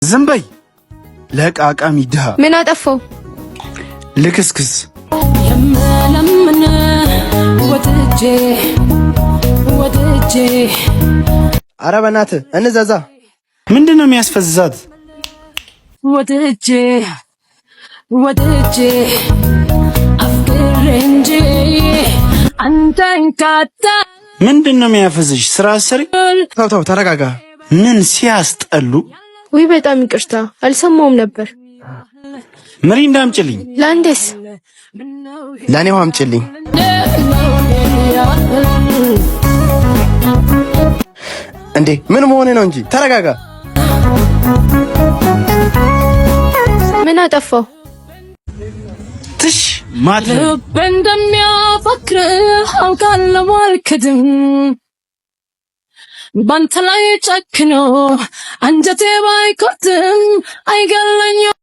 ዝም በይ ለቃቃሚ ድሃ። ምን አጠፋው? ልክስክስ የምለምን ወድጄ ኧረ በእናትህ እንዘዛ። ምንድነው የሚያስፈዛት? ወድጄ አፍቅሬ እንጂ አንተን ካጣ ምንድነው የሚያፈዝሽ? ስራ አሰሪ። ተው ተረጋጋ። ምን ሲያስጠሉ። ወይ በጣም ይቅርታ አልሰማውም ነበር። ምሪንዳ አምጪልኝ። ለአንዴስ ለኔው አምጪልኝ። እንዴ ምን መሆኔ ነው እንጂ ተረጋጋ። ምን አጠፋው? ትሽ ማት እንደሚያፈቅር አውቃለሁ አልክድም ባንተ ላይ ጨክኖ አንጀቴ ባይቆርጥም አይገለኝም